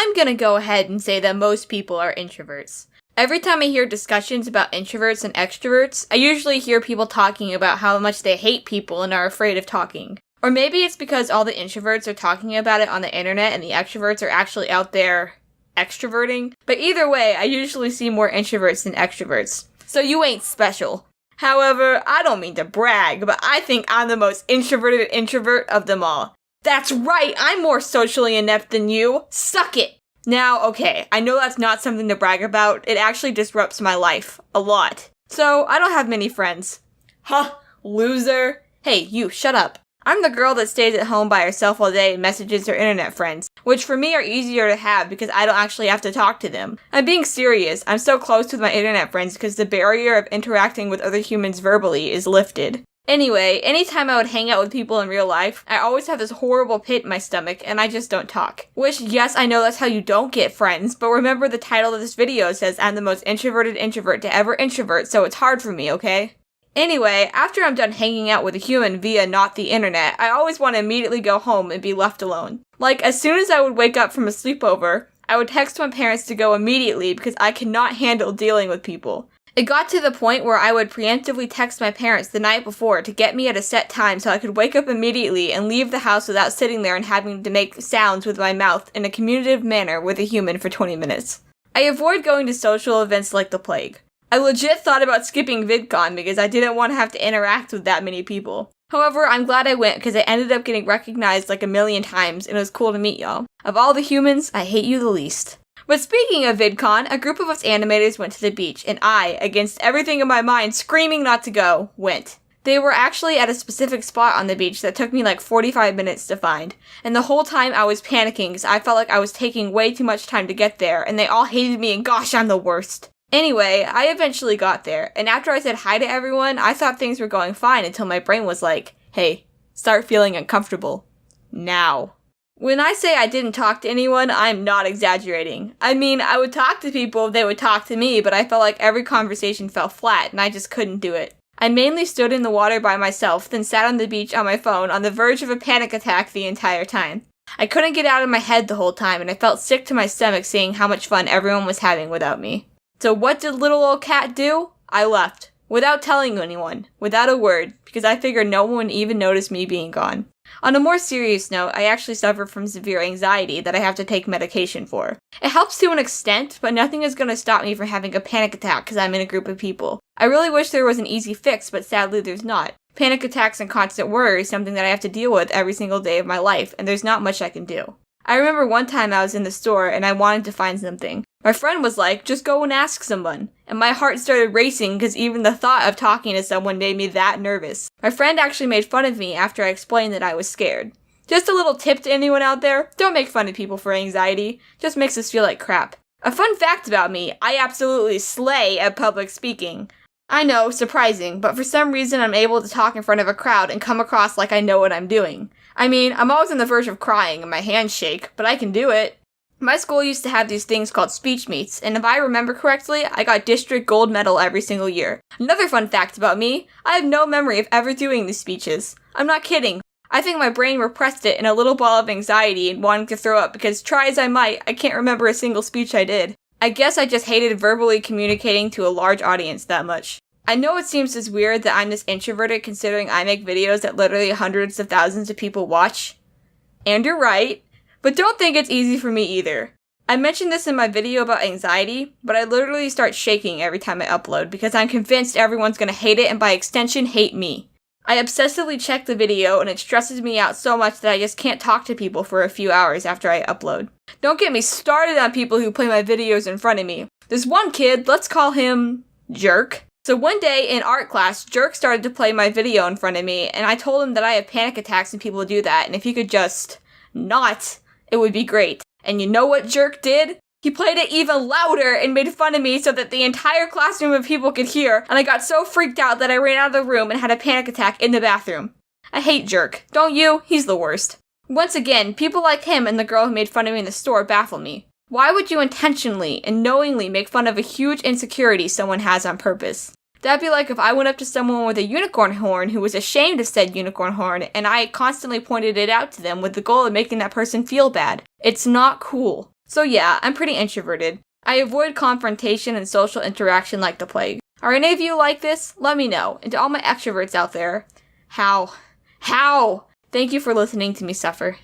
I'm gonna go ahead and say that most people are introverts. Every time I hear discussions about introverts and extroverts, I usually hear people talking about how much they hate people and are afraid of talking. Or maybe it's because all the introverts are talking about it on the internet and the extroverts are actually out there extroverting. But either way, I usually see more introverts than extroverts. So you ain't special. However, I don't mean to brag, but I think I'm the most introverted introvert of them all. That's right, I'm more socially inept than you. Suck it! Now, okay, I know that's not something to brag about. It actually disrupts my life. A lot. So, I don't have many friends. Huh, loser. Hey, you, shut up. I'm the girl that stays at home by herself all day and messages her internet friends, which for me are easier to have because I don't actually have to talk to them. I'm being serious. I'm so close with my internet friends because the barrier of interacting with other humans verbally is lifted. Anyway, anytime I would hang out with people in real life, I always have this horrible pit in my stomach and I just don't talk. Which, yes, I know that's how you don't get friends, but remember the title of this video says I'm the most introverted introvert to ever introvert, so it's hard for me, okay? Anyway, after I'm done hanging out with a human via not the internet, I always want to immediately go home and be left alone. Like, as soon as I would wake up from a sleepover, I would text my parents to go immediately because I cannot handle dealing with people. It got to the point where I would preemptively text my parents the night before to get me at a set time so I could wake up immediately and leave the house without sitting there and having to make sounds with my mouth in a communicative manner with a human for 20 minutes. I avoid going to social events like the plague. I legit thought about skipping VidCon because I didn't want to have to interact with that many people. However, I'm glad I went because I ended up getting recognized like a million times and it was cool to meet y'all. Of all the humans, I hate you the least. But speaking of VidCon, a group of us animators went to the beach, and I, against everything in my mind screaming not to go, went. They were actually at a specific spot on the beach that took me like 45 minutes to find, and the whole time I was panicking because I felt like I was taking way too much time to get there, and they all hated me and gosh, I'm the worst. Anyway, I eventually got there, and after I said hi to everyone, I thought things were going fine until my brain was like, hey, start feeling uncomfortable. Now. When I say I didn't talk to anyone, I'm not exaggerating. I mean, I would talk to people, they would talk to me, but I felt like every conversation fell flat and I just couldn't do it. I mainly stood in the water by myself, then sat on the beach on my phone on the verge of a panic attack the entire time. I couldn't get out of my head the whole time and I felt sick to my stomach seeing how much fun everyone was having without me. So what did little old cat do? I left. Without telling anyone. Without a word. Because I figured no one would even notice me being gone. On a more serious note, I actually suffer from severe anxiety that I have to take medication for. It helps to an extent, but nothing is going to stop me from having a panic attack because I'm in a group of people. I really wish there was an easy fix, but sadly there's not. Panic attacks and constant worry is something that I have to deal with every single day of my life, and there's not much I can do. I remember one time I was in the store and I wanted to find something. My friend was like, just go and ask someone. And my heart started racing because even the thought of talking to someone made me that nervous. My friend actually made fun of me after I explained that I was scared. Just a little tip to anyone out there, don't make fun of people for anxiety. Just makes us feel like crap. A fun fact about me, I absolutely slay at public speaking. I know, surprising, but for some reason I'm able to talk in front of a crowd and come across like I know what I'm doing. I mean, I'm always on the verge of crying and my hands shake, but I can do it. My school used to have these things called speech meets, and if I remember correctly, I got district gold medal every single year. Another fun fact about me, I have no memory of ever doing these speeches. I'm not kidding. I think my brain repressed it in a little ball of anxiety and wanting to throw up because try as I might, I can't remember a single speech I did. I guess I just hated verbally communicating to a large audience that much. I know it seems as weird that I'm this introverted considering I make videos that literally hundreds of thousands of people watch. And you're right. But don't think it's easy for me either. I mentioned this in my video about anxiety, but I literally start shaking every time I upload because I'm convinced everyone's gonna hate it and by extension hate me. I obsessively check the video and it stresses me out so much that I just can't talk to people for a few hours after I upload. Don't get me started on people who play my videos in front of me. There's one kid, let's call him Jerk. So one day in art class, Jerk started to play my video in front of me and I told him that I have panic attacks when people do that and if he could just not, it would be great. And you know what Jerk did? He played it even louder and made fun of me so that the entire classroom of people could hear, and I got so freaked out that I ran out of the room and had a panic attack in the bathroom. I hate Jerk. Don't you? He's the worst. Once again, people like him and the girl who made fun of me in the store baffle me. Why would you intentionally and knowingly make fun of a huge insecurity someone has on purpose? That'd be like if I went up to someone with a unicorn horn who was ashamed of said unicorn horn and I constantly pointed it out to them with the goal of making that person feel bad. It's not cool. So yeah, I'm pretty introverted. I avoid confrontation and social interaction like the plague. Are any of you like this? Let me know. And to all my extroverts out there, how? Thank you for listening to me suffer.